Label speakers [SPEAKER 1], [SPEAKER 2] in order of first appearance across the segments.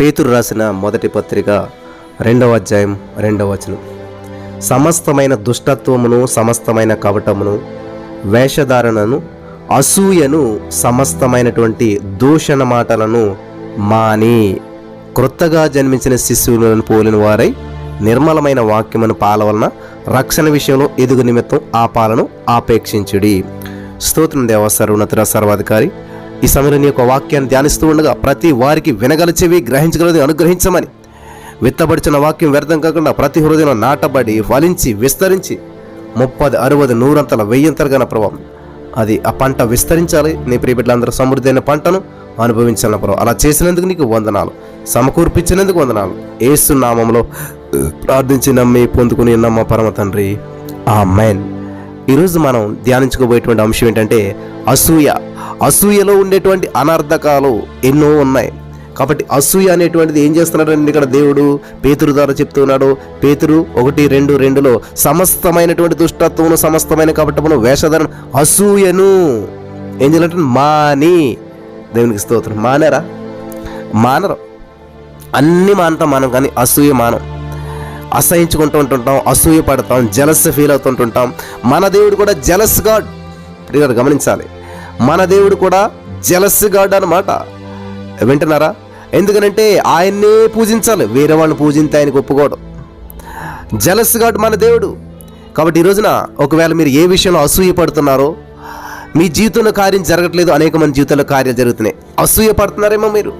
[SPEAKER 1] పేతురు రాసిన మొదటి పత్రిక 2వ అధ్యాయం 2వ వచనం. సమస్తమైన దుష్టత్వమును, సమస్తమైన కపటమును, వేషధారణను, అసూయను, సమస్తమైనటువంటి దూషణ మాటలను మాని క్రొత్తగా జన్మించిన శిశువులను పోలిన వారై నిర్మలమైన వాక్యమును పాల వలన రక్షణ విషయంలో ఎదుగు నిమిత్తం ఆ పాలను ఆపేక్షించుడి. స్తోత్రం దేవ సర్వోన్నతుడ సర్వాధికారి. ఈ సమయంలో నీ యొక్క వాక్యాన్ని ధ్యానిస్తూ ఉండగా ప్రతి వారికి వినగల చెవి, గ్రహించగలది అనుగ్రహించమని, విత్తబడిచిన వాక్యం వ్యర్థం కాకుండా ప్రతి హృదయంలో నాటబడి ఫలించి విస్తరించి 30, 60, 100 1000 ప్రభావం అది ఆ పంట విస్తరించాలి. నీ ప్రియ బిడ్డలందరూ సమృద్ధి అయిన పంటను అనుభవించాలని ప్రభావం. అలా చేసినందుకు నీకు వందనాలు, సమకూర్పించినందుకు వందనాలు. యేసు నామములో ప్రార్థించి నమ్మి పొందుకుని నమ్మ పరమ తండ్రి, ఆమేన్. ఈరోజు మనం ధ్యానించుకోబోయేటువంటి అంశం ఏంటంటే అసూయ. అసూయలో ఉండేటువంటి అనర్థకాలు ఎన్నో ఉన్నాయి. కాబట్టి అసూయ అనేటువంటిది ఏం చేస్తున్నాడంటే ఇక్కడ దేవుడు పేతురు ద్వారా చెప్తున్నాడు. పేతురు 1:2 సమస్తమైనటువంటి దుష్టత్వమును, సమస్తమైన కపటమును, వేషధారణ, అసూయను ఏం చేయాలంటే మాని. దేవునికి స్తోత్రం. మానరు అన్నీ మానతాం మనం, కానీ అసూయ మానం. అసహించుకుంటూ ఉంటుంటాం, అసూయ పడతాం, జలస్ ఫీల్ అవుతుంటుంటాం. మన దేవుడు కూడా జలస్ గాడ్. ఇక్కడ గమనించాలి, మన దేవుడు కూడా జలస్ గాడ్ అన్నమాట. వింటున్నారా? ఎందుకనంటే ఆయన్నే పూజించాలి, వేరే వాళ్ళని పూజించి ఆయనకు ఒప్పుకోవడం. జలస్ గాడ్ మన దేవుడు. కాబట్టి ఈ రోజున ఒకవేళ మీరు ఏ విషయంలో అసూయ పడుతున్నారో, మీ జీవితంలో కార్యం జరగట్లేదు, అనేక మంది జీవితంలో కార్యాలు జరుగుతున్నాయి. అసూయ పడుతున్నారేమో, మీరు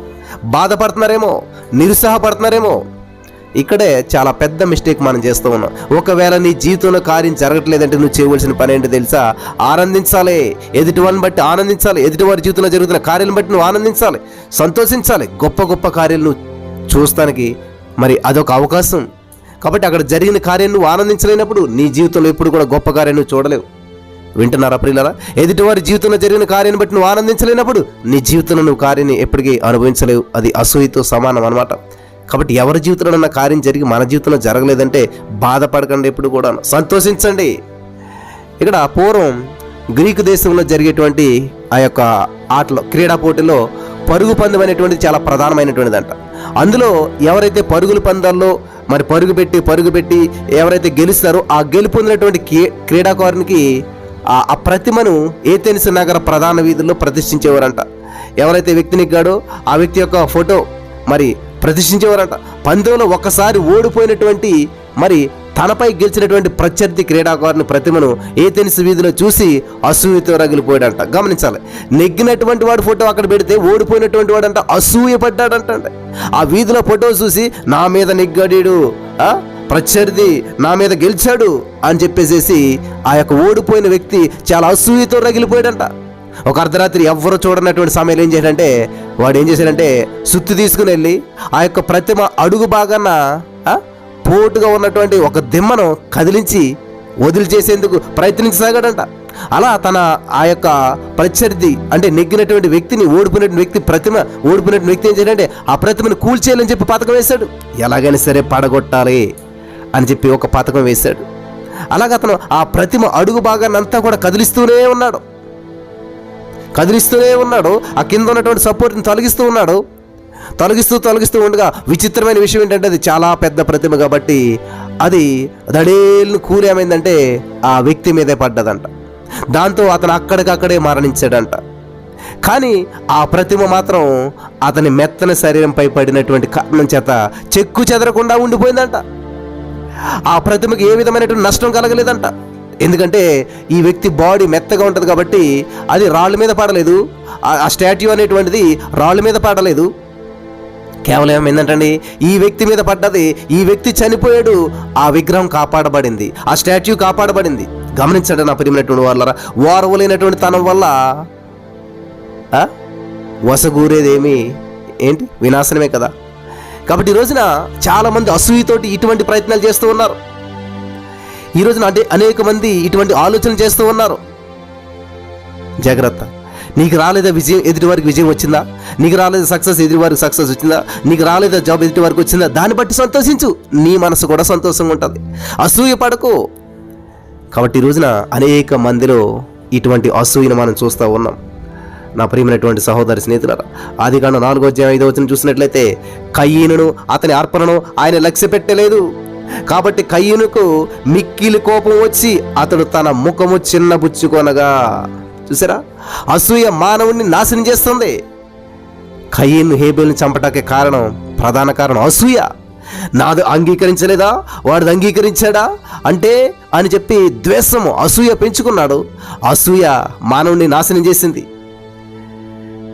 [SPEAKER 1] బాధపడుతున్నారేమో, నిరుత్సాహపడుతున్నారేమో. ఇక్కడే చాలా పెద్ద మిస్టేక్ మనం చేస్తూ ఉన్నాం. ఒకవేళ నీ జీవితంలో కార్యం జరగట్లేదంటే నువ్వు చేయవలసిన పని ఏంటో తెలుసా? ఆనందించాలి. ఎదుటివారిని బట్టి ఆనందించాలి. ఎదుటివారి జీవితంలో జరుగుతున్న కార్యాలను బట్టి నువ్వు ఆనందించాలి, సంతోషించాలి. గొప్ప గొప్ప కార్యాలు నువ్వు చూస్తానికి మరి అదొక అవకాశం. కాబట్టి అక్కడ జరిగిన కార్యాన్ని నువ్వు ఆనందించలేనప్పుడు నీ జీవితంలో ఎప్పుడు కూడా గొప్ప కార్యాన్ని నువ్వు చూడలేవు. వింటున్నారా ప్రియులారా? ఎదుటివారి జీవితంలో జరిగిన కార్యాన్ని బట్టి నువ్వు ఆనందించలేనప్పుడు నీ జీవితంలో నువ్వు కార్యాన్ని ఎప్పటికీ అనుభవించలేవు. అది అసూయతో సమానం అన్నమాట. కాబట్టి ఎవరి జీవితంలో ఉన్న కార్యం జరిగి మన జీవితంలో జరగలేదంటే బాధపడకండి, ఎప్పుడు కూడా సంతోషించండి. ఇక్కడ పూర్వం గ్రీకు దేశంలో జరిగేటువంటి ఆ యొక్క ఆటలో, క్రీడా పోటీలో పరుగు పందెం అనేటువంటిది చాలా ప్రధానమైనటువంటిదంట. అందులో ఎవరైతే పరుగుల పందాల్లో మరి పరుగు పెట్టి ఎవరైతే గెలుస్తారో ఆ గెలుపొందినటువంటి క్రీడాకారునికి ఆ ప్రతిమను ఏథెన్స్ నగర ప్రధాన వీధుల్లో ప్రతిష్ఠించేవారంట. ఎవరైతే వ్యక్తి నెగ్గాడో ఆ వ్యక్తి యొక్క ఫోటో మరి ప్రతిష్ఠించేవారంట. పందెంలో ఒక్కసారి ఓడిపోయినటువంటి మరి తనపై గెలిచినటువంటి ప్రత్యర్థి క్రీడాకారుని ప్రతిమను ఏథెన్స్ వీధిలో చూసి అసూయతో రగిలిపోయాడంట. గమనించాలి, నెగ్గినటువంటి వాడు ఫోటో అక్కడ పెడితే ఓడిపోయినటువంటి వాడంట అసూయ పడ్డాడంట. ఆ వీధిలో ఫోటో చూసి నా మీద నెగ్గాడు, ప్రత్యర్థి నా మీద గెలిచాడు అని చెప్పేసేసి ఆ యొక్క ఓడిపోయిన వ్యక్తి చాలా అసూయతో రగిలిపోయాడంట. ఒక అర్ధరాత్రి ఎవ్వరూ చూడనటువంటి సమయంలో ఏం చేశాడంటే వాడు ఏం చేశాడంటే సుత్తి తీసుకుని వెళ్ళి ఆ యొక్క ప్రతిమ అడుగు భాగాన పోటుగా ఉన్నటువంటి ఒక దిమ్మను కదిలించి వదిలి చేసేందుకు ప్రయత్నించసాగాడంట. అలా తన ఆ యొక్క ప్రత్యర్థి అంటే నెగ్గినటువంటి వ్యక్తిని, ఓడిపోయినటువంటి వ్యక్తి ఏం చేయాలంటే ఆ ప్రతిమను కూల్చేయాలని చెప్పి పథకం వేశాడు. ఎలాగైనా సరే పడగొట్టాలి అని చెప్పి ఒక పథకం వేశాడు. అలాగే అతను ఆ ప్రతిమ అడుగు భాగాన్ని అంతా కూడా కదిలిస్తూనే ఉన్నాడు. ఆ కింద ఉన్నటువంటి సపోర్ట్ని తొలగిస్తూ ఉండగా విచిత్రమైన విషయం ఏంటంటే అది చాలా పెద్ద ప్రతిమ కాబట్టి అది దడేళ్ళను కూలి ఏమైందంటే ఆ వ్యక్తి మీదే పడ్డదంట. దాంతో అతను అక్కడికక్కడే మరణించాడంట. కానీ ఆ ప్రతిమ మాత్రం అతని మెత్తని శరీరంపై పడినటువంటి కారణం చేత చెక్కు చెదరకుండా ఉండిపోయిందంట. ఆ ప్రతిమకి ఏ విధమైనటువంటి నష్టం కలగలేదంట. ఎందుకంటే ఈ వ్యక్తి బాడీ మెత్తగా ఉంటుంది కాబట్టి అది రాళ్ళ మీద పడలేదు. ఆ స్టాట్యూ అనేటువంటిది రాళ్ళ మీద పడలేదు. కేవలం ఏంటంటే ఈ వ్యక్తి మీద పడ్డది. ఈ వ్యక్తి చనిపోయాడు, ఆ విగ్రహం కాపాడబడింది, ఆ స్టాట్యూ కాపాడబడింది. గమనించండి నా ప్రియమైనటువంటి వాళ్ళరా, ఓర్వలేనటువంటి తనం వల్ల వసగూరేదేమి ఏంటి? వినాశనమే కదా. కాబట్టి ఈ రోజున చాలామంది అసూయతోటి ఇటువంటి ప్రయత్నాలు చేస్తూ ఉన్నారు. ఈ రోజున అంటే అనేక మంది ఇటువంటి ఆలోచనలు చేస్తూ ఉన్నారు. జాగ్రత్త. నీకు రాలేదా విజయం, ఎదుటివారికి విజయం వచ్చిందా? నీకు రాలేదా సక్సెస్, ఎదుటివారికి సక్సెస్ వచ్చిందా? నీకు రాలేదా జాబ్, ఎదుటివారికి వచ్చిందా? దాన్ని బట్టి సంతోషించు, నీ మనసు కూడా సంతోషంగా ఉంటుంది. అసూయ పడకు. కాబట్టి ఈ రోజున అనేక మందిలో ఇటువంటి అసూయను మనం చూస్తూ ఉన్నాం. నా ప్రియమైనటువంటి సహోదరి స్నేహితులారా, ఆదికాండం 4:5 చూసినట్లయితే కయీనును అతని అర్పణను ఆయన లక్ష్య పెట్టలేదు. కాబట్టి కయీనుకు మిక్కిలి కోపం వచ్చి అతడు తన ముఖము చిన్నబుచ్చుకొనగా. చూసారా, అసూయ మానవుణ్ణి నాశనం చేస్తుంది. కయీను హేబేలుని చంపటానికి ప్రధాన కారణం అసూయ. నాది అంగీకరించలేదా, వాడిది అంగీకరించాడా అంటే అని చెప్పి ద్వేషము, అసూయ పెంచుకున్నాడు. అసూయ మానవుని నాశనం చేసింది.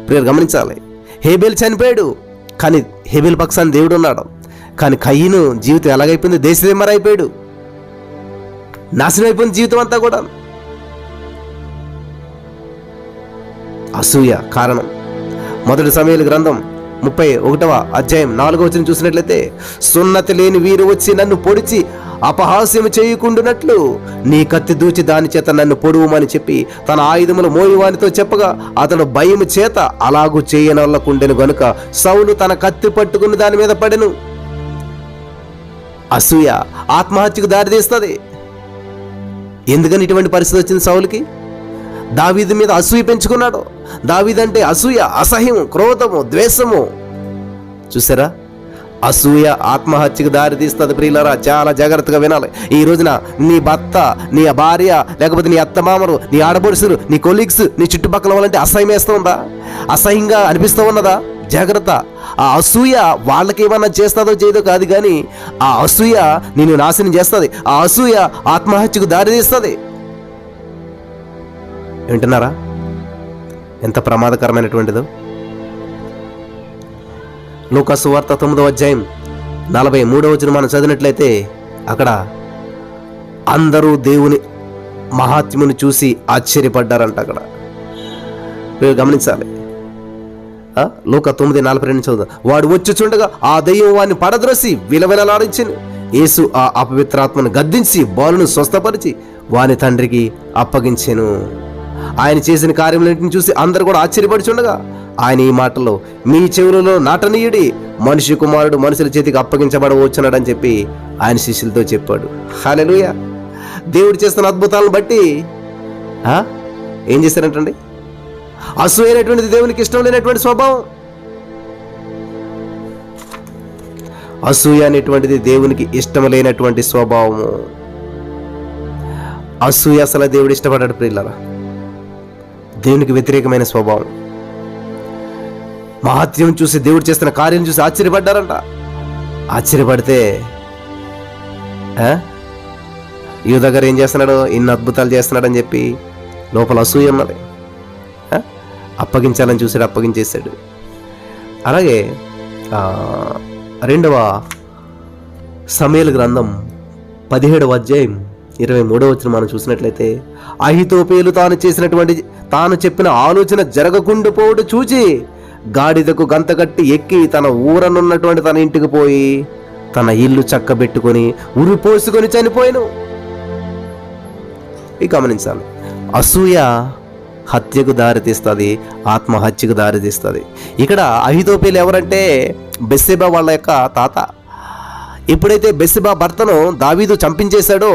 [SPEAKER 1] ప్రియులు గమనించాలి, హేబేలు చనిపోయాడు, కానీ హేబేలు పక్షాన్ని దేవుడు ఉన్నాడు. కానీ కయీను జీవితం ఎలాగైపోయింది, దేశదిమ్మర అయిపోయాడు, నాశనం అయిపోయింది జీవితం అంతా కూడా. అసూయ కారణం. 1 సమూయేలు గ్రంథం 31:4 చూసినట్లయితే, సున్నతి లేని వీరు వచ్చి నన్ను పొడిచి అపహాస్యము చేయకుండునట్లు నీ కత్తి దూచి దాని చేత నన్ను పొడువుమని చెప్పి తన ఆయుధములు మోయువానితో చెప్పగా అతడు భయము చేత అలాగూ చేయనొల్లకుండెను గనుక సౌలు తన కత్తి పట్టుకుని దాని మీద పడెను. అసూయ ఆత్మహత్యకు దారితీస్తుంది. ఎందుకని ఇటువంటి పరిస్థితి వచ్చింది సౌలుకి? దావీదు మీద అసూయ పెంచుకున్నాడు. దావీదంటే అసూయ, అసహ్యము, క్రోధము, ద్వేషము. చూసారా, అసూయ ఆత్మహత్యకు దారితీస్తుంది. ప్రియులారా, చాలా జాగ్రత్తగా వినాలి. ఈ రోజున నీ భర్త, నీ భార్య, లేకపోతే నీ అత్తమామలు, నీ ఆడపడుచులు, నీ కొలీగ్స్, నీ చుట్టుపక్కల వాళ్ళంటే అసహ్యం వేస్తూ ఉందా? అసహ్యంగా అనిపిస్తూ ఉన్నదా? జాగ్రత్త. ఆ అసూయ వాళ్ళకి ఏమన్నా చేస్తుందో చేయదో కాదు, కానీ ఆ అసూయ నిన్ను నాశనం చేస్తుంది. ఆ అసూయ ఆత్మహత్యకు దారితీస్తుంది. వింటున్నారా ఎంత ప్రమాదకరమైనటువంటిదో? లూకా సువార్త 9:43 మనం చదివినట్లయితే అక్కడ అందరూ దేవుని మహాత్మ్యమును చూసి ఆశ్చర్యపడ్డారంట. అక్కడ మీరు గమనించాలి. లూకా 9:42 చదువుదాం. వాడు వచ్చుచుండగా ఆ దెయ్యం వాడిని పడద్రోసి విలవిలలాడించెను. యేసు ఆ అపవిత్రాత్మను గద్దించి బాలును స్వస్థపరిచి వాని తండ్రికి అప్పగించెను. ఆయన చేసిన కార్యములన్నింటిని చూసి అందరూ కూడా ఆశ్చర్యపడుచుండగా ఆయన ఈ మాటలో, మీ చెవులలో నాటనీయుడి, మనిషి కుమారుడు మనుషుల చేతికి అప్పగించబడవచ్చున్నాడని చెప్పి ఆయన శిష్యులతో చెప్పాడు. హల్లెలూయా. దేవుడు చేస్తున్న అద్భుతాలను బట్టి ఏం చేశారంటండి? అసూయ అనేటువంటిది దేవునికి ఇష్టం లేనటువంటి స్వభావం. అసూయ అనేటువంటిది దేవునికి ఇష్టం లేనటువంటి స్వభావము. అసూయ అసలు దేవుడు ఇష్టపడ్డాడు ప్రియులారా. దేవునికి వ్యతిరేకమైన స్వభావం. మహత్యం చూసి, దేవుడు చేస్తున్న కార్యం చూసి ఆశ్చర్యపడ్డారంట. ఆశ్చర్యపడితే యూదా గారు ఏం చేస్తున్నాడు? ఇన్ని అద్భుతాలు చేస్తున్నాడని చెప్పి లోపల అసూయ ఉన్నది. అప్పగించాలని చూసాడు, అప్పగించేశాడు. అలాగే 2 సమూయేలు గ్రంథం 17:23 మనం చూసినట్లయితే, అహీతోపేలు తాను చెప్పిన ఆలోచన జరగకుండా పోవడం చూచి గాడిదకు గంత కట్టి ఎక్కి తన ఊరనున్నటువంటి తన ఇంటికి పోయి తన ఇల్లు చక్కబెట్టుకొని ఉరిపోసుకొని చనిపోయాను. ఇక గమనించాలి, అసూయ హత్యకు దారితీస్తుంది, ఆత్మహత్యకు దారితీస్తుంది. ఇక్కడ అహీతోపేలు ఎవరంటే బెత్షెబా వాళ్ళ యొక్క తాత. ఎప్పుడైతే బెత్షెబా భర్తను దావీదు చంపించేశాడో,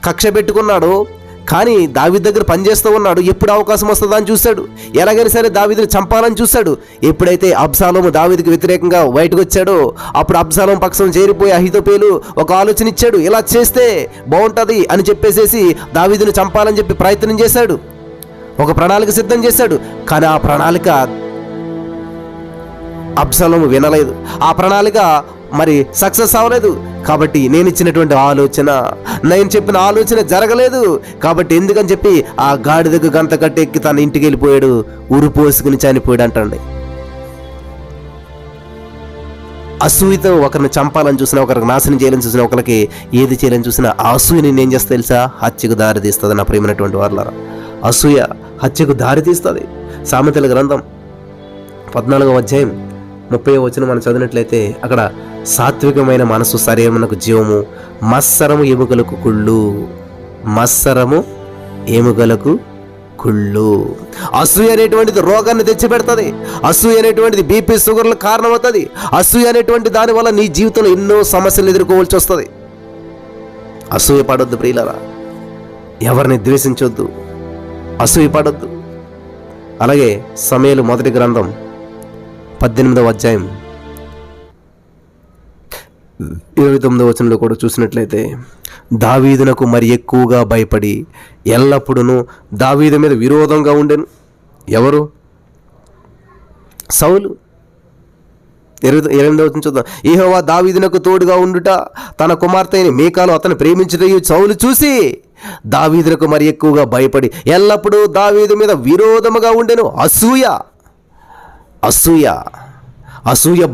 [SPEAKER 1] కక్ష పెట్టుకున్నాడు, కానీ దావీదు దగ్గర పనిచేస్తూ ఉన్నాడు. ఎప్పుడు అవకాశం వస్తుందా అని చూశాడు. ఎలాగైనా సరే దావీదుని చంపాలని చూశాడు. ఎప్పుడైతే అబ్షాలోము దావీదుకి వ్యతిరేకంగా బయటకు వచ్చాడో, అప్పుడు అబ్షాలోము పక్షం చేరిపోయి అహీతోపేలు ఒక ఆలోచన ఇచ్చాడు. ఇలా చేస్తే బాగుంటుంది అని చెప్పేసేసి దావీదుని చంపాలని చెప్పి ప్రయత్నం చేశాడు. ఒక ప్రణాళిక సిద్ధం చేశాడు. కానీ ఆ ప్రణాళిక అబ్షాలోము వినలేదు. ఆ ప్రణాళిక మరి సక్సెస్ అవ్వలేదు. కాబట్టి నేను చెప్పిన ఆలోచన జరగలేదు. కాబట్టి ఎందుకని చెప్పి ఆ గాడిదకు గంత కట్టెక్కి తన ఇంటికి వెళ్ళిపోయాడు, ఉరి పోసుకుని చనిపోయాడు అంటండి. అసూయతో ఒకరిని చంపాలని చూసినా, ఒకరికి నాశనం చేయాలని చూసినా, ఒకరికి ఏది చేయాలని చూసినా ఆ అసూయ నేను ఏం చేస్తా తెలుసా? హత్యకు దారితీస్తుంది. నా ప్రియమైనటువంటి వారులారా, అసూయ హత్యకు దారితీస్తుంది. సామెతల గ్రంథం 14:30 మనం చదివినట్లయితే అక్కడ సాత్వికమైన మనసు శరీరమునకు జీవము, మత్సరము ఎముకలకు కుళ్ళు. మత్సరము ఎముకలకు కుళ్ళు. అసూయ అనేటువంటిది రోగాన్ని తెచ్చిపెడుతుంది. అసూయ అనేటువంటిది బీపీ షుగర్లకు కారణమవుతుంది. అసూయ అనేటువంటి దానివల్ల నీ జీవితంలో ఎన్నో సమస్యలు ఎదుర్కోవాల్సి వస్తుంది. అసూయ పడొద్దు ప్రియులారా. ఎవరిని ద్వేషించొద్దు, అసూయ పడొద్దు. అలాగే సమూయేలు మొదటి గ్రంథం 18వ అధ్యాయం 29వ వచనంలో కూడా చూసినట్లయితే దావీదునకు మరి ఎక్కువగా భయపడి ఎల్లప్పుడూ దావీదు మీద విరోధంగా ఉండెను. ఎవరు? సౌలు. 28వ వచనం చూద్దాం. యెహోవా దావీదునకు తోడుగా ఉండుట, తన కుమార్తె అయిన మీకాలు అతను ప్రేమించుటయు సౌలు చూసి దావీదునకు మరి ఎక్కువగా భయపడి ఎల్లప్పుడూ దావీదు మీద విరోధముగా ఉండెను. అసూయ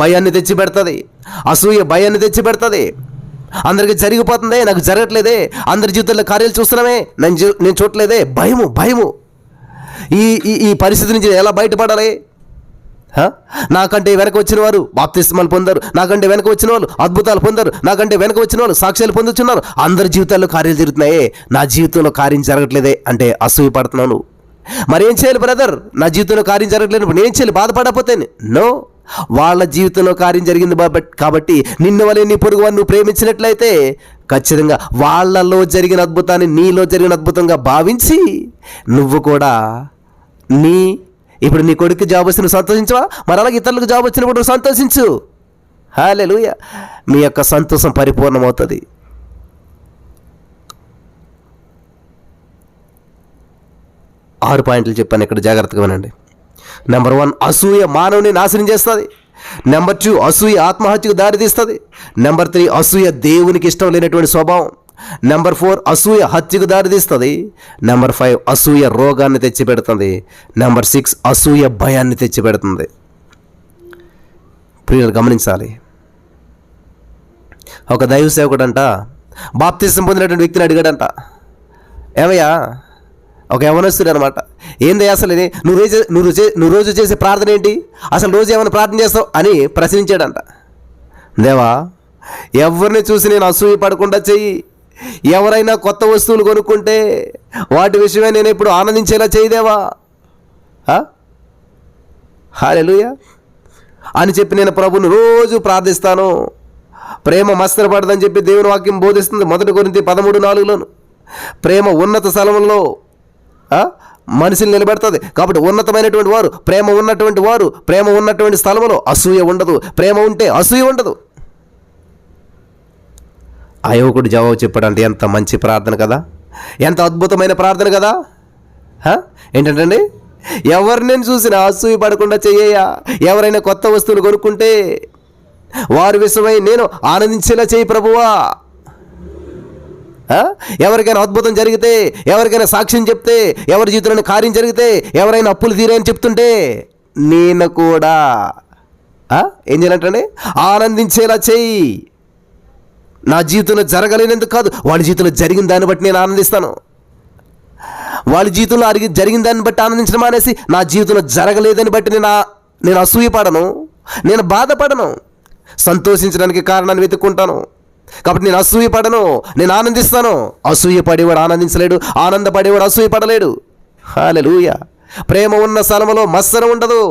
[SPEAKER 1] భయాన్ని తెచ్చిపెడుతుంది. అందరికీ జరిగిపోతుంది, నాకు జరగట్లేదే. అందరి జీవితంలో కార్యాలు చూస్తున్నామే, నేను చూడలేదే. భయము. ఈ పరిస్థితి నుంచి ఎలా బయటపడాలి? నాకంటే వెనక వచ్చిన వారు బాప్తిస్మాలు పొందారు, నాకంటే వెనక వచ్చిన వాళ్ళు అద్భుతాలు పొందారు, నాకంటే వెనక వచ్చిన వాళ్ళు సాక్ష్యాలు పొందుతున్నారు. అందరి జీవితాల్లో కార్యాలు జరుగుతున్నాయే, నా జీవితంలో కార్యం జరగట్లేదే అంటే అసూయ పడుతున్నాను. మరి ఏం చేయాలి బ్రదర్? నా జీవితంలో కార్యం జరగట్లేనప్పుడు నేను చేయాలి? బాధపడకపోతే నో. వాళ్ళ జీవితంలో కార్యం జరిగింది కాబట్టి నిన్ను వలె నీ పొరుగు వారిని నువ్వు ప్రేమించినట్లయితే ఖచ్చితంగా వాళ్ళలో జరిగిన అద్భుతాన్ని నీలో జరిగిన అద్భుతంగా భావించి నువ్వు కూడా ఇప్పుడు నీ కొడుకు జాబ్ వస్తే నువ్వు సంతోషించవా? మరి అలాగే ఇతరులకు జాబ్ వచ్చినప్పుడు నువ్వు సంతోషించు. హల్లెలూయా. మీ యొక్క సంతోషం పరిపూర్ణమవుతుంది. 6 పాయింట్లు చెప్పాను ఇక్కడ, జాగ్రత్తగా వినండి. నెంబర్ 1, అసూయ మానవుని నాశనం చేస్తుంది. నెంబర్ 2, అసూయ ఆత్మహత్యకు దారితీస్తుంది. నెంబర్ 3, అసూయ దేవునికి ఇష్టం లేనటువంటి స్వభావం. నెంబర్ 4, అసూయ హత్యకు దారితీస్తుంది. నెంబర్ 5, అసూయ రోగాన్ని తెచ్చిపెడుతుంది. నెంబర్ 6, అసూయ భయాన్ని తెచ్చిపెడుతుంది. ప్రియులు గమనించాలి. ఒక దైవ సేవకుడంట బాప్తిసం పొందినటువంటి వ్యక్తిని అడిగాడంట, ఏమయ్యా, ఒక యవనస్తుడు అనమాట, ఏంది అసలు నువ్వు రోజు చేసే ప్రార్థన ఏంటి? అసలు రోజు ఏమైనా ప్రార్థన చేస్తావు అని ప్రశ్నించాడంట. దేవా, ఎవరిని చూసి నేను అసూయ పడకుండా చెయ్యి. ఎవరైనా కొత్త వస్తువులు కొనుక్కుంటే వాటి విషయమే నేను ఎప్పుడు ఆనందించేలా చేయదేవా. హల్లెలూయా అని చెప్పి నేను ప్రభువుని రోజు ప్రార్థిస్తాను. ప్రేమ మత్సరపడదని చెప్పి దేవుని వాక్యం బోధిస్తుంది. 1 కొరింథీ 13:4 ప్రేమ ఉన్నత స్థలంలో మనిషిని నిలబెడుతుంది. కాబట్టి ఉన్నతమైనటువంటి వారు, ప్రేమ ఉన్నటువంటి స్థలంలో అసూయ ఉండదు. ప్రేమ ఉంటే అసూయ ఉండదు. ఆ యువకుడు జవాబు చెప్పాడంటే ఎంత మంచి ప్రార్థన కదా, ఎంత అద్భుతమైన ప్రార్థన కదా. ఏంటంటే ఎవరిని చూసినా అసూయ పడకుండా చెయ్యా. ఎవరైనా కొత్త వస్తువులు కొనుక్కుంటే వారి విషయమై నేను ఆనందించేలా చేయి ప్రభువా. ఎవరికైనా అద్భుతం జరిగితే, ఎవరికైనా సాక్ష్యం చెప్తే, ఎవరి జీవితంలో కార్యం జరిగితే, ఎవరైనా అప్పులు తీరాయని చెప్తుంటే నేను కూడా ఏం చేయాలంటే ఆనందించేలా చెయ్యి. నా జీవితంలో జరగలేనందుకు కాదు, వాళ్ళ జీవితంలో జరిగిన దాన్ని బట్టి నేను ఆనందిస్తాను. వాళ్ళ జీవితంలో జరిగిన దాన్ని బట్టి ఆనందించడం మానేసి నా జీవితంలో జరగలేదని బట్టి నేను అసూయపడను, నేను బాధపడను. సంతోషించడానికి కారణాన్ని వెతుక్కుంటాను. కాబట్టి నేను అసూయపడను, నేను ఆనందిస్తాను. అసూయపడేవాడు ఆనందించలేడు, ఆనందపడేవాడు అసూయపడలేడు. హల్లెలూయా. ప్రేమ ఉన్న స్థలంలో మత్సరం ఉండదు,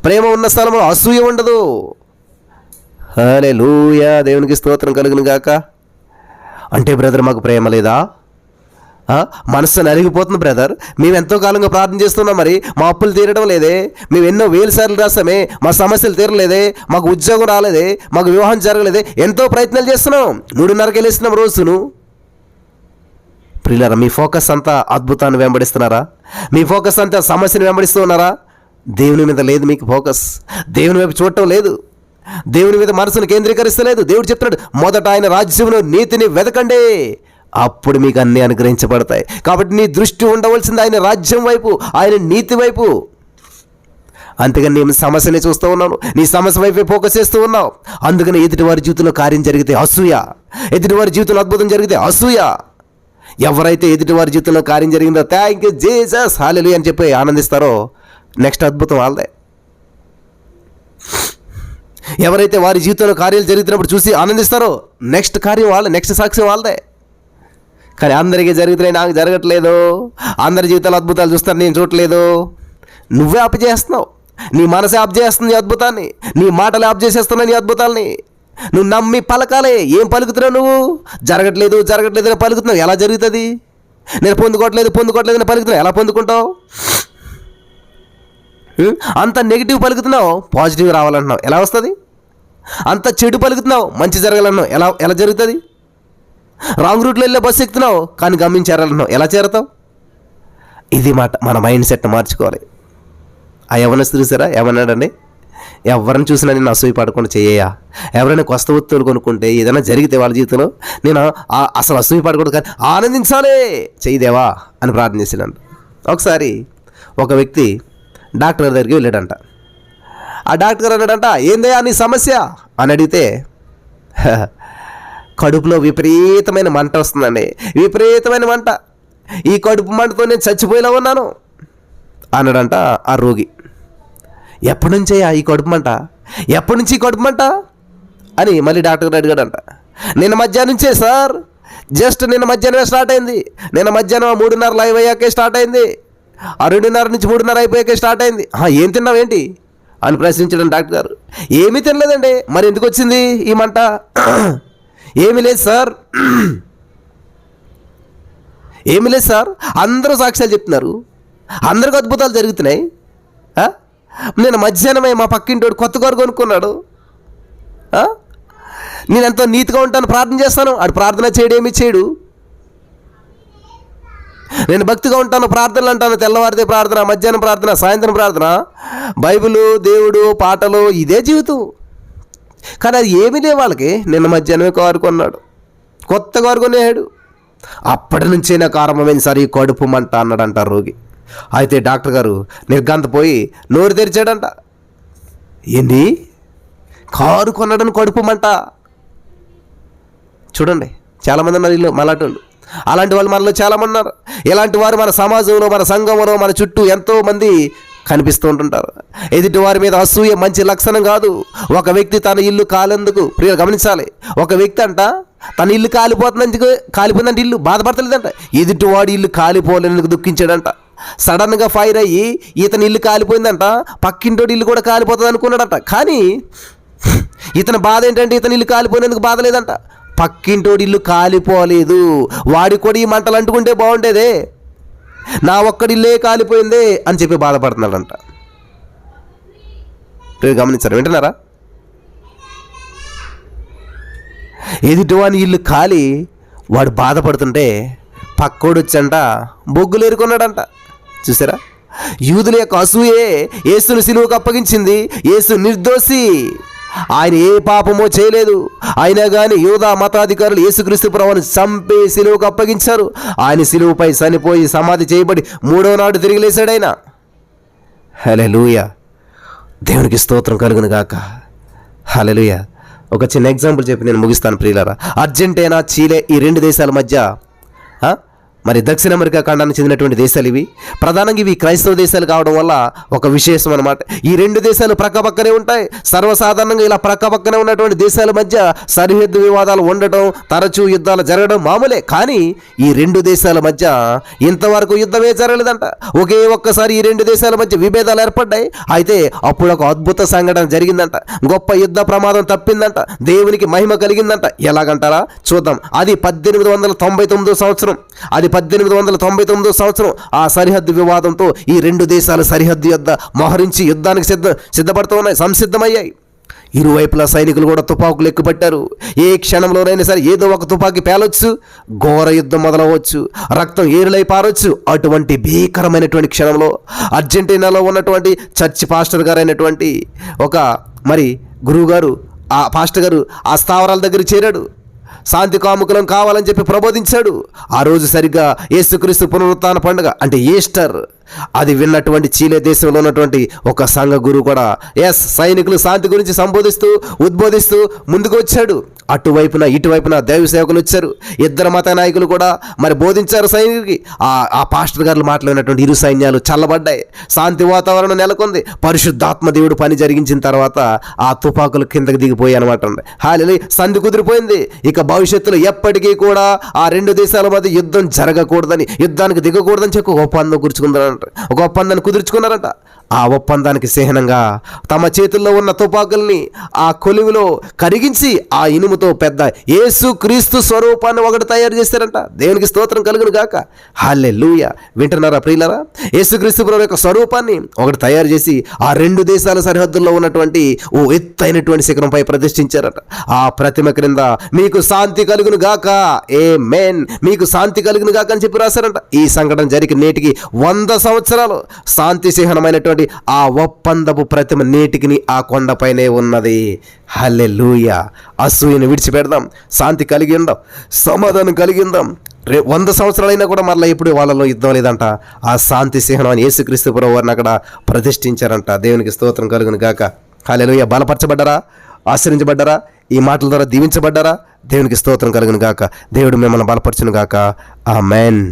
[SPEAKER 1] ప్రేమ ఉన్న స్థలంలో అసూయ ఉండదు. హల్లెలూయా. దేవునికి స్తోత్రం కలుగును గాక. అంటే బ్రదర్ మాకు ప్రేమ లేదా? మనస్సు నలిగిపోతుంది బ్రదర్. మేము ఎంతో కాలంగా ప్రార్థన చేస్తున్నాం, మరి మా అప్పులు తీరడం లేదే. మేము ఎన్నో వేల సార్లు రాస్తామే, మా సమస్యలు తీరలేదే, మాకు ఉద్యోగం రాలేదే, మాకు వివాహం జరగలేదే. ఎంతో ప్రయత్నాలు చేస్తున్నాం, 3:30కి వెళ్ళిస్తున్నాం రోజును. ప్రియులారా, మీ ఫోకస్ అంతా అద్భుతాన్ని వెంబడిస్తున్నారా? మీ ఫోకస్ అంతా సమస్యను వెంబడిస్తూ ఉన్నారా? దేవుని మీద లేదు మీకు ఫోకస్. దేవుని వైపు చూడటం లేదు, దేవుని మీద మనసును కేంద్రీకరిస్తలేదు. దేవుడు చెప్తున్నాడు, మొదట ఆయన రాజ్యమును నీతిని వెతకండి, అప్పుడు మీకు అన్నీ అనుగ్రహించబడతాయి. కాబట్టి నీ దృష్టి ఉండవలసింది ఆయన రాజ్యం వైపు, ఆయన నీతి వైపు. అంతేగాని నేను సమస్యని చూస్తూ ఉన్నాను, నీ సమస్య వైపే ఫోకస్ చేస్తూ ఉన్నావు. అందుకని ఎదుటివారి జీవితంలో కార్యం జరిగితే అసూయ, ఎదుటివారి జీవితంలో అద్భుతం జరిగితే అసూయ. ఎవరైతే ఎదుటివారి జీవితంలో కార్యం జరిగిందో థ్యాంక్ యూ జీసస్ హల్లెలూయా అని చెప్పి ఆనందిస్తారో నెక్స్ట్ అద్భుతం వాళ్ళదే. ఎవరైతే వారి జీవితంలో కార్యాలు జరుగుతున్నప్పుడు చూసి ఆనందిస్తారో నెక్స్ట్ కార్యం వాళ్ళే, నెక్స్ట్ సాక్ష్యం వాళ్ళదే. కానీ అందరికీ జరుగుతున్నాయి, నాకు జరగట్లేదు. అందరి జీవితాలు అద్భుతాలు చూస్తారు, నేను చూడట్లేదు. నువ్వే ఆప్ చేస్తున్నావు, నీ మనసే ఆప్ చేస్తుంది నీ అద్భుతాన్ని, నీ మాటలే ఆప్ చేసేస్తున్నావు నీ అద్భుతాలని. నువ్వు నమ్మి పలకాలే. ఏం పలుకుతున్నావు నువ్వు? జరగట్లేదు అని పలుకుతున్నావు. ఎలా జరుగుతుంది? నేను పొందుకోవట్లేదు అని పలుకుతున్నావు. ఎలా పొందుకుంటావు? అంత నెగిటివ్ పలుకుతున్నావు, పాజిటివ్ రావాలంటున్నావు, ఎలా వస్తుంది? అంత చెడు పలుకుతున్నావు, మంచి జరగాలన్నావు, ఎలా ఎలా జరుగుతుంది? రాంగ్ రూట్లో వెళ్ళే బస్సు ఎక్కుతున్నావు కానీ గమనించారంటున్నావు, ఎలా చేరతావు? ఇది మన మైండ్ సెట్ మార్చుకోవాలి. ఆ యవ్వనస్తుడు చూసారా ఏమన్నాడండి? ఎవరిని చూసినా నేను అసూయ పడకుండా చేయ్యా, ఎవరైనా కొత్త వస్తువులు కొనుక్కుంటే ఏదైనా జరిగితే వాళ్ళ జీవితంలో నేను అసలు అసూయ పడకూడదు కానీ ఆనందించాలే, చెయ్యదేవా అని ప్రార్థన చేసాడంట. ఒకసారి ఒక వ్యక్తి డాక్టర్ దగ్గరికి వెళ్ళాడంట. ఆ డాక్టర్ అన్నాడంట, ఏందయ్యా నీ సమస్య అని అడిగితే, కడుపులో విపరీతమైన మంట వస్తుందండి, విపరీతమైన మంట, ఈ కడుపు మంటతో నేను చచ్చిపోయేలా ఉన్నాను అన్నాడంట ఆ రోగి. ఎప్పటి నుంచే ఈ కడుపు మంట, ఎప్పటి నుంచి ఈ కడుపు మంట అని మళ్ళీ డాక్టర్ అడిగాడంట. నిన్న మధ్యాహ్నం నుంచే సార్, జస్ట్ నిన్న మధ్యాహ్నమే స్టార్ట్ అయింది, నిన్న మధ్యాహ్నం 3:30 లైవ్ అయ్యాకే స్టార్ట్ అయింది, 2:30 నుంచి 3:30 అయిపోయాకే స్టార్ట్ అయింది. ఏం తిన్నావేంటి అని ప్రశ్నించడం డాక్టర్ గారు. ఏమీ తినలేదండి. మరి ఎందుకు వచ్చింది ఈ మంట? ఏమీ లేదు సార్, ఏమీ లేదు సార్, అందరూ సాక్ష్యాలు చెప్తున్నారు, అందరికి అద్భుతాలు జరుగుతున్నాయి. నేను మధ్యాహ్నమే మా పక్కింటోడు కొత్త కారు కొనుక్కున్నాడు, నేను ఎంతో నీతిగా ఉంటాను, ప్రార్థన చేస్తాను, ఆడు ప్రార్థన చేయడు, ఏమీ చేయడు. నేను భక్తిగా ఉంటాను, ప్రార్థనలు అంటాను, తెల్లవారితే ప్రార్థన, మధ్యాహ్నం ప్రార్థన, సాయంత్రం ప్రార్థన, బైబిలు, దేవుడు, పాటలు, ఇదే జీవితం. కానీ అది ఏమీ లేవు వాళ్ళకి. నిన్న మధ్యాహ్నమే కారు కొన్నాడు, కొత్త కారు కొనేవాడు, అప్పటి నుంచే నాకు ఆరంభమైంది సార్ ఈ కడుపు మంట అన్నాడంట రోగి. అయితే డాక్టర్ గారు నిర్గంతపోయి నోరు తెరిచాడంట. ఏంటి, కారు కొనడం కడుపు మంట? చూడండి, చాలామంది ఉన్నారు వీళ్ళు మలాటోళ్ళు. అలాంటి వాళ్ళు మనలో చాలామంది ఉన్నారు. ఇలాంటి వారు మన సమాజంలో, మన సంఘంలో, మన చుట్టూ ఎంతోమంది కనిపిస్తూ ఉంటుంటారు. ఎదుటి వారి మీద అసూయ మంచి లక్షణం కాదు. ఒక వ్యక్తి తన ఇల్లు కాలేందుకు, ప్రియులు గమనించాలి, ఒక వ్యక్తి అంట తన ఇల్లు కాలిపోయిందంటే ఇల్లు బాధపడతలేదంట, ఎదుటి వాడి ఇల్లు కాలిపోలేందుకు దుఃఖించాడంట. సడన్గా ఫైర్ అయ్యి ఇతని ఇల్లు కాలిపోయిందంట, పక్కింటోడి ఇల్లు కూడా కాలిపోతుంది అనుకున్నాడంట. కానీ ఇతని బాధ ఏంటంటే ఇతని ఇల్లు కాలిపోయినందుకు బాధ లేదంట, పక్కింటోడి ఇల్లు కాలిపోలేదు, వాడి కూడా ఈ మంటలు అంటుకుంటే బాగుండేదే, నా ఒక్కడిల్లే కాలిపోయిందే అని చెప్పి బాధపడుతున్నాడంట. గమనించారు, వింటున్నారా? ఎదుటివాని ఇల్లు కాలి వాడు బాధపడుతుంటే పక్కోడు వచ్చంట బొగ్గులు ఏరుకున్నాడంట. చూసారా? యూదుల యొక్క అసూయే యేసును సిలువకు అప్పగించింది. యేసు నిర్దోషి, ఆయన ఏ పాపమో చేయలేదు. అయినా కానీ యూదా మతాధికారులు యేసుక్రీస్తు ప్రభువును చంపి సిలువకు అప్పగించారు. ఆయన సిలువపై చనిపోయి సమాధి చేయబడి 3వ నాడు తిరిగి లేచాడు ఆయన. హల్లెలూయా, దేవునికి స్తోత్రం కలుగును గాక. హల్లెలూయా. ఒక చిన్న ఎగ్జాంపుల్ చెప్పి నేను ముగిస్తాను ప్రియులారా. అర్జెంటీనా, చీలే, ఈ 2 దేశాల మధ్య మరి దక్షిణ అమెరికా ఖండానికి చెందినటువంటి దేశాలు ఇవి. ప్రధానంగా ఇవి క్రైస్తవ దేశాలు కావడం వల్ల ఒక విశేషం అనమాట. ఈ 2 దేశాలు ప్రక్కపక్కనే ఉంటాయి. సర్వసాధారణంగా ఇలా ప్రక్కపక్కనే ఉన్నటువంటి దేశాల మధ్య సరిహద్దు వివాదాలు ఉండటం, తరచూ యుద్ధాలు జరగడం మామూలే. కానీ ఈ 2 దేశాల మధ్య ఇంతవరకు యుద్ధమే జరగలేదంట. ఒకే ఒక్కసారి ఈ 2 దేశాల మధ్య విభేదాలు ఏర్పడ్డాయి. అయితే అప్పుడు ఒక అద్భుత సంఘటన జరిగిందంట. గొప్ప యుద్ధ ప్రమాదం తప్పిందంట. దేవునికి మహిమ కలిగిందంట. ఎలాగంటారా? చూద్దాం. అది 1899 సంవత్సరం. అది 1899 సంవత్సరం. ఆ సరిహద్దు వివాదంతో ఈ 2 దేశాలు సరిహద్దు యుద్ధ మోహరించి యుద్ధానికి సిద్ధపడుతూ ఉన్నాయి, సంసిద్ధమయ్యాయి. ఇరువైపులా సైనికులు కూడా తుపాకులు ఎక్కుపట్టారు. ఏ క్షణంలోనైనా సరే ఏదో ఒక తుపాకీ పేలొచ్చు, ఘోర యుద్ధం మొదలవచ్చు, రక్తం ఏరులై పారొచ్చు. అటువంటి భీకరమైనటువంటి క్షణంలో అర్జెంటీనాలో ఉన్నటువంటి చర్చ్ పాస్టర్ గారు అయినటువంటి ఒక మరి గురువు గారు, ఆ పాస్టర్ గారు ఆ స్థావరాల దగ్గర చేరాడు. శాంతి కాముకులం కావాలని చెప్పి ప్రబోధించాడు. ఆ రోజు సరిగ్గా యేసుక్రీస్తు పునరుత్థాన పండుగ అంటే ఈస్టర్. అది విన్నటువంటి చీలే దేశంలో ఉన్నటువంటి ఒక సంఘ గురువు కూడా సైనికులు శాంతి గురించి ఉద్బోధిస్తూ ముందుకు వచ్చాడు. అటువైపున ఇటువైపున దైవ సేవకులు వచ్చారు. 2 మత నాయకులు కూడా మరి బోధించారు సైనికుడికి. ఆ పాస్టర్ గారు మాట్లాడినటువంటి ఇరు సైన్యాలు చల్లబడ్డాయి. శాంతి వాతావరణం నెలకొంది. పరిశుద్ధాత్మ దేవుడు పని జరిగించిన తర్వాత ఆ తుపాకులు కిందకి దిగిపోయి అనమాట. హాలెలూయా, సంధి కుదిరిపోయింది. ఇక భవిష్యత్తులో ఎప్పటికీ కూడా ఆ 2 దేశాల మధ్య యుద్ధం జరగకూడదని, యుద్ధానికి దిగకూడదని చెప్పి ఒక ఒప్పందం కుదుర్చుకున్నారంట. ఆ ఒప్పందానికి చిహ్నంగా తమ చేతుల్లో ఉన్న తుపాకుల్ని ఆ కొలువులో కరిగించి ఆ ఇనుముతో పెద్ద యేసు క్రీస్తు స్వరూపాన్ని ఒకటి తయారు చేశారంట. దేవునికి స్తోత్రం కలుగును గాక. హల్లెలూయా. వింటున్నారా ప్రియులారా? యేసుక్రీస్తు ప్రభు యొక్క స్వరూపాన్ని ఒకటి తయారు చేసి ఆ రెండు దేశాల సరిహద్దుల్లో ఉన్నటువంటి ఓ ఎత్తైనటువంటి శిఖరంపై ప్రతిష్ఠించారట. ఆ ప్రతిమ క్రింద మీకు శాంతి కలుగును గాక, ఆమేన్, మీకు శాంతి కలుగును గాక అని చెప్పి రాశారంట. ఈ సంఘటన జరిగి నేటికి 100 సంవత్సరాలు శాంతి చిహ్నమైనటువంటి ఆ ఒప్పందపు ప్రతిమ నేటికి ఆ కొండపైనే ఉన్నది. హల్లెలూయా. అసూయను విడిచిపెడదాం, శాంతి కలిగి ఉందాం, సమాధానం కలిగి ఉందాం. 100 సంవత్సరాలైనా కూడా మరలా ఎప్పుడు వాళ్ళలో యుద్ధం లేదంట. ఆ శాంతి చిహ్నం అని యేసుక్రీస్తు ప్రభు వారిని అక్కడ ప్రతిష్ఠించారంట. దేవునికి స్తోత్రం కలుగును గాక. హల్లెలూయా. బలపరచబడ్డారా? ఆశ్రయించబడ్డారా? ఈ మాటల ద్వారా దీవించబడ్డారా? దేవునికి స్తోత్రం కలుగును గాక. దేవుడు మిమ్మల్ని బలపరచును గాక. ఆమేన్.